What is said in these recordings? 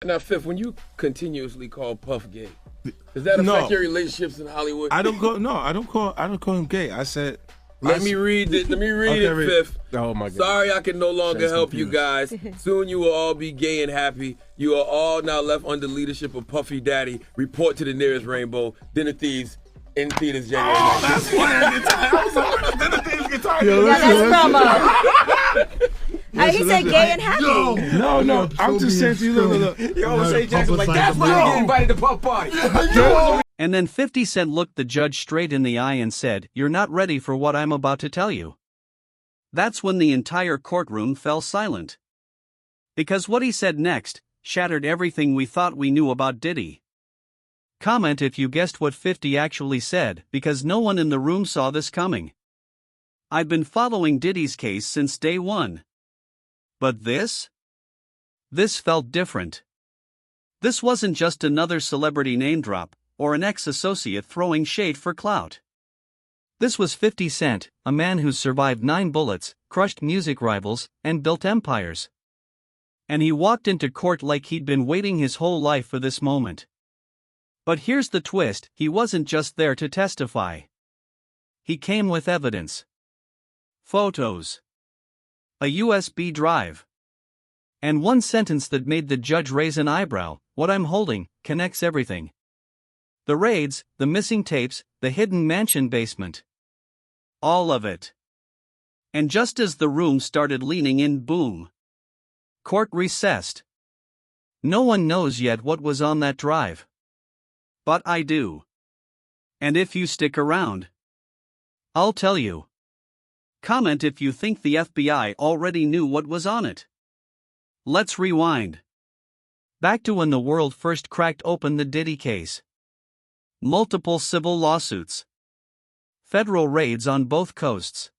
Now, Fifth, when you continuously call Puff gay, does that affect No. your relationships in Hollywood? I don't call him gay. I said. Let me read it, Okay, Fifth. Oh my God. Sorry I can no longer Shit's help you confused. guys. Soon you will all be gay and happy. You are all now left under leadership of Puffy Daddy. Report to the nearest rainbow. Dinner Thieves in theaters January 9th. That's why I get tired. I was like, what the Dinner Thieves get tired? Yeah, that's promo. He said gay and happy. No. I'm just saying to you, look. Yo, St. Jackson like, that's why I get invited to Puff Party. And then 50 Cent looked the judge straight in the eye and said, "You're not ready for what I'm about to tell you." That's when the entire courtroom fell silent. Because what he said next shattered everything we thought we knew about Diddy. Comment if you guessed what 50 actually said, because no one in the room saw this coming. I've been following Diddy's case since day one. But this? This felt different. This wasn't just another celebrity name drop, or an ex-associate throwing shade for clout. This was 50 Cent, a man who's survived 9 bullets, crushed music rivals, and built empires. And he walked into court like he'd been waiting his whole life for this moment. But here's the twist, he wasn't just there to testify. He came with evidence. Photos. A USB drive. And one sentence that made the judge raise an eyebrow: "What I'm holding connects everything." The raids, the missing tapes, the hidden mansion basement. All of it. And just as the room started leaning in, boom. Court recessed. No one knows yet what was on that drive. But I do. And if you stick around, I'll tell you. Comment if you think the FBI already knew what was on it. Let's rewind. Back to when the world first cracked open the Diddy case. Multiple civil lawsuits. Federal raids on both coasts.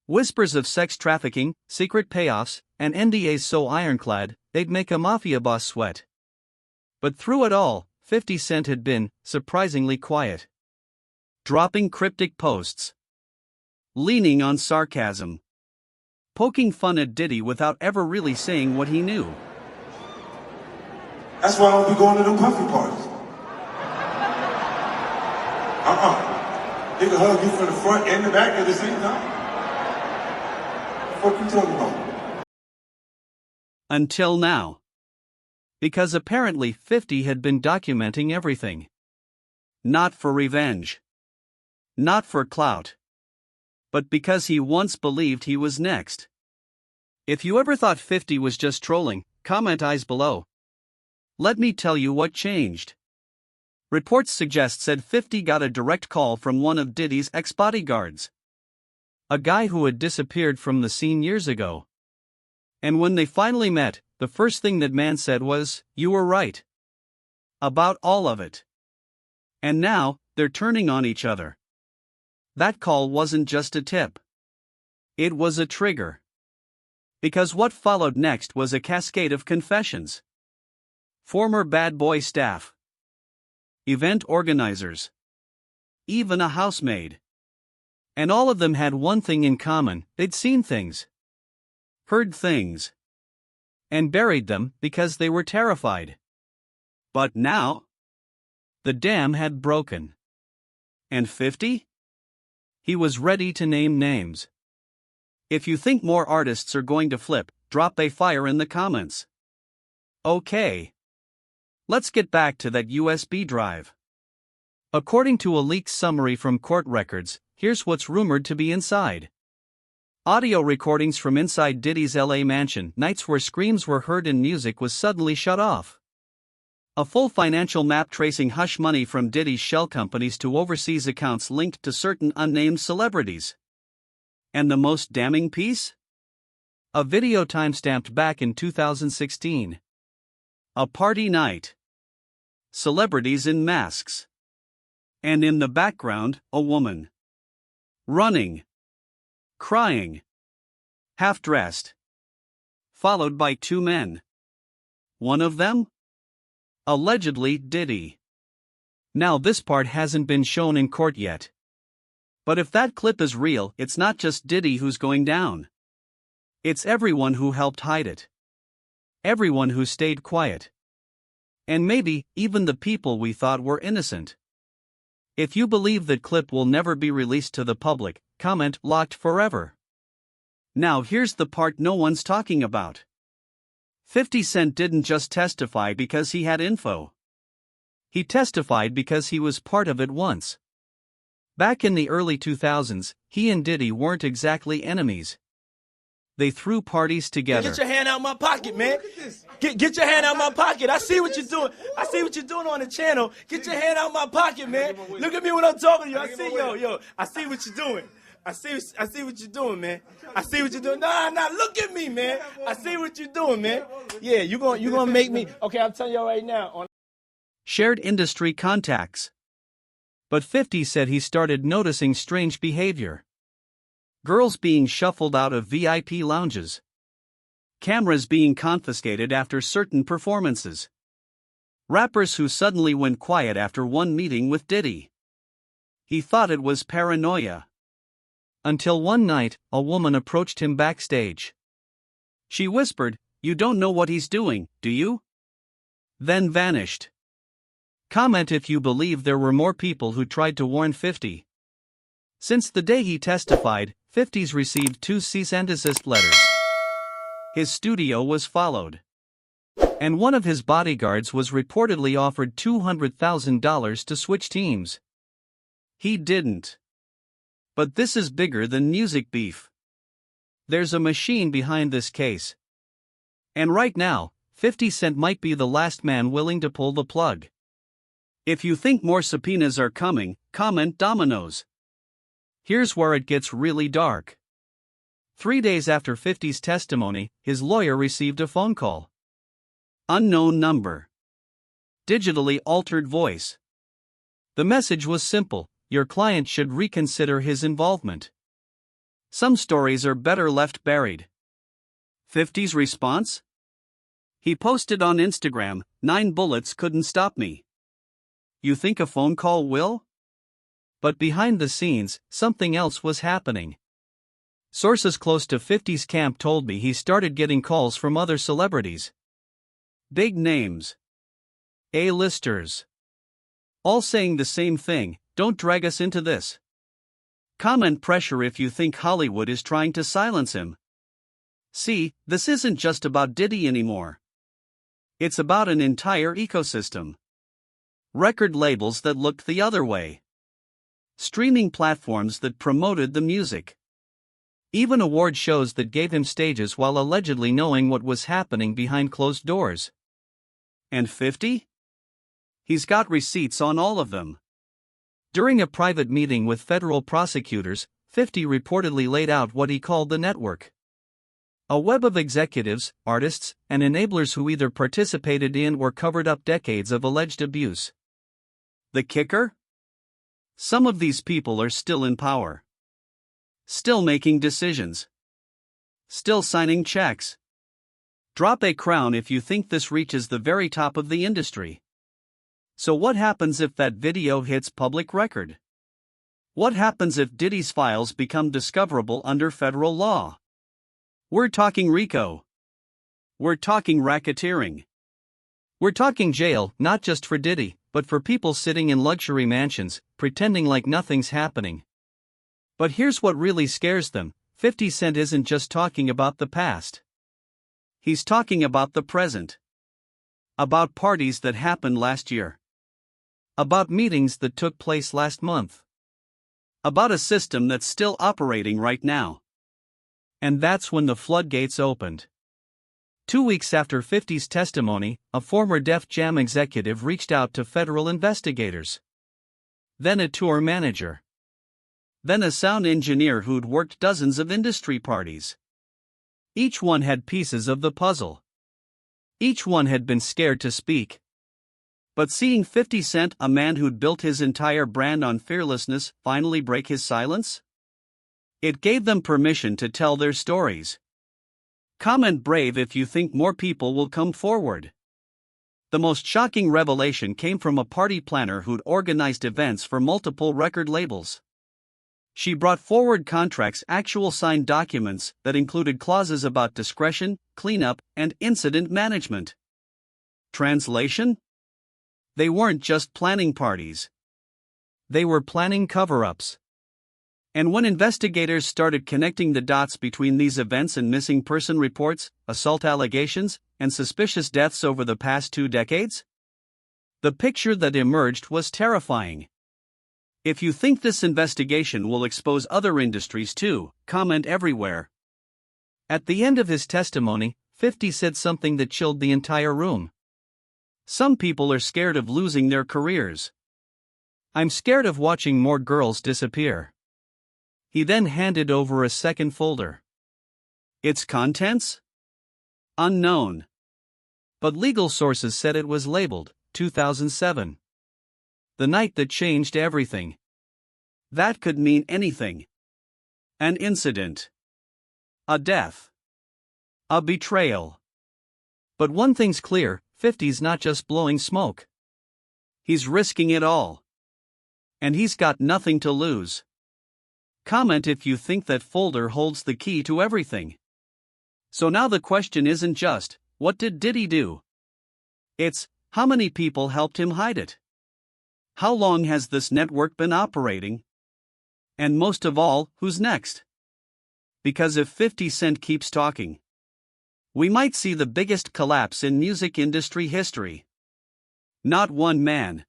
Whispers of sex trafficking, secret payoffs, and NDAs so ironclad, they'd make a mafia boss sweat. But through it all, 50 Cent had been surprisingly quiet. Dropping cryptic posts. Leaning on sarcasm. Poking fun at Diddy without ever really saying what he knew. That's why I don't be going to them puffy parties. They can hug you from the front and the back at the same time. What you talking about? Until now. Because apparently 50 had been documenting everything. Not for revenge. Not for clout. But because he once believed he was next. If you ever thought 50 was just trolling, comment eyes below. Let me tell you what changed. Reports suggest said 50 got a direct call from one of Diddy's ex-bodyguards. A guy who had disappeared from the scene years ago. And when they finally met, the first thing that man said was, "You were right. About all of it." And now, they're turning on each other. That call wasn't just a tip. It was a trigger. Because what followed next was a cascade of confessions. Former Bad Boy staff. Event organizers. Even a housemaid. And all of them had one thing in common: they'd seen things. Heard things. And buried them because they were terrified. But now, the dam had broken. And 50? He was ready to name names. If you think more artists are going to flip, drop a fire in the comments. Okay. Let's get back to that USB drive. According to a leaked summary from court records, here's what's rumored to be inside. Audio recordings from inside Diddy's LA mansion, nights where screams were heard and music was suddenly shut off. A full financial map tracing hush money from Diddy's shell companies to overseas accounts linked to certain unnamed celebrities. And the most damning piece? A video timestamped back in 2016. A party night. Celebrities in masks. And in the background, a woman. Running. Crying. Half-dressed. Followed by 2 men. One of them? Allegedly Diddy. Now this part hasn't been shown in court yet. But if that clip is real, it's not just Diddy who's going down. It's everyone who helped hide it. Everyone who stayed quiet. And maybe, even the people we thought were innocent. If you believe that clip will never be released to the public, comment locked forever. Now here's the part no one's talking about. 50 Cent didn't just testify because he had info. He testified because he was part of it once. Back in the early 2000s, he and Diddy weren't exactly enemies. They threw parties together. Get your hand out my pocket, man. Get your hand out my pocket. I see what you're doing. I see what you're doing on the channel. Get your hand out my pocket, man. Look at me when I'm talking to you. I see, yo. I see what you're doing. I see what you're doing, man. I see what you're doing. Nah, look at me, man. I see what you're doing, man. Yeah, you gonna make me. Okay, I'm telling you right now. Shared industry contacts. But 50 said he started noticing strange behavior. Girls being shuffled out of VIP lounges. Cameras being confiscated after certain performances. Rappers who suddenly went quiet after one meeting with Diddy. He thought it was paranoia. Until one night, a woman approached him backstage. She whispered, "You don't know what he's doing, do you?" Then vanished. Comment if you believe there were more people who tried to warn 50. Since the day he testified, 50's received 2 cease and desist letters. His studio was followed. And one of his bodyguards was reportedly offered $200,000 to switch teams. He didn't. But this is bigger than music beef. There's a machine behind this case. And right now, 50 Cent might be the last man willing to pull the plug. If you think more subpoenas are coming, comment dominoes. Here's where it gets really dark. 3 days after 50's testimony, his lawyer received a phone call. Unknown number. Digitally altered voice. The message was simple: your client should reconsider his involvement. Some stories are better left buried. 50's response? He posted on Instagram, 9 bullets couldn't stop me. You think a phone call will? But behind the scenes, something else was happening. Sources close to 50's camp told me he started getting calls from other celebrities. Big names. A-listers. All saying the same thing: don't drag us into this. Comment pressure if you think Hollywood is trying to silence him. See, this isn't just about Diddy anymore. It's about an entire ecosystem. Record labels that looked the other way. Streaming platforms that promoted the music. Even award shows that gave him stages while allegedly knowing what was happening behind closed doors. And 50? He's got receipts on all of them. During a private meeting with federal prosecutors, 50 reportedly laid out what he called the network. A web of executives, artists, and enablers who either participated in or covered up decades of alleged abuse. The kicker? Some of these people are still in power. Still making decisions. Still signing checks. Drop a crown if you think this reaches the very top of the industry. So what happens if that video hits public record? What happens if Diddy's files become discoverable under federal law? We're talking RICO. We're talking racketeering. We're talking jail, not just for Diddy, but for people sitting in luxury mansions, pretending like nothing's happening. But here's what really scares them: 50 Cent isn't just talking about the past. He's talking about the present. About parties that happened last year. About meetings that took place last month. About a system that's still operating right now. And that's when the floodgates opened. 2 weeks after 50's testimony, a former Def Jam executive reached out to federal investigators. Then a tour manager. Then a sound engineer who'd worked dozens of industry parties. Each one had pieces of the puzzle. Each one had been scared to speak. But seeing 50 Cent, a man who'd built his entire brand on fearlessness, finally break his silence? It gave them permission to tell their stories. Comment brave if you think more people will come forward. The most shocking revelation came from a party planner who'd organized events for multiple record labels. She brought forward contracts, actual signed documents that included clauses about discretion, cleanup, and incident management. Translation? They weren't just planning parties. They were planning cover-ups. And when investigators started connecting the dots between these events and missing person reports, assault allegations, and suspicious deaths over the past 2 decades, the picture that emerged was terrifying. If you think this investigation will expose other industries too, comment everywhere. At the end of his testimony, 50 said something that chilled the entire room. Some people are scared of losing their careers. I'm scared of watching more girls disappear. He then handed over a second folder. Its contents? Unknown. But legal sources said it was labeled 2007. The night that changed everything. That could mean anything. An incident. A death. A betrayal. But one thing's clear, 50's not just blowing smoke. He's risking it all. And he's got nothing to lose. Comment if you think that folder holds the key to everything. So now the question isn't just, what did Diddy do? It's, how many people helped him hide it? How long has this network been operating? And most of all, who's next? Because if 50 Cent keeps talking, we might see the biggest collapse in music industry history. Not one man,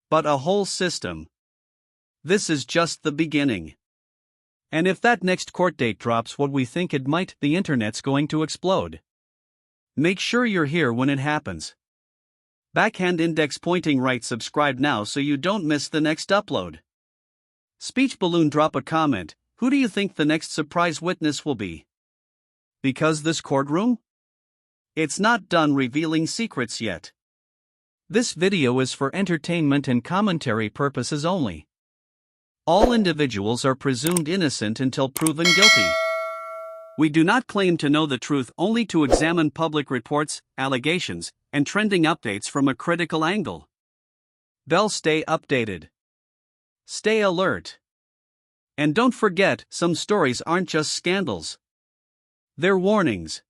but a whole system. This is just the beginning. And if that next court date drops what we think it might, the internet's going to explode. Make sure you're here when it happens. Backhand index pointing right. Subscribe now so you don't miss the next upload. Speech balloon, drop a comment. Who do you think the next surprise witness will be? Because this courtroom? It's not done revealing secrets yet. This video is for entertainment and commentary purposes only. All individuals are presumed innocent until proven guilty. We do not claim to know the truth, only to examine public reports, allegations, and trending updates from a critical angle. Stay updated. Stay alert. And don't forget, some stories aren't just scandals. They're warnings.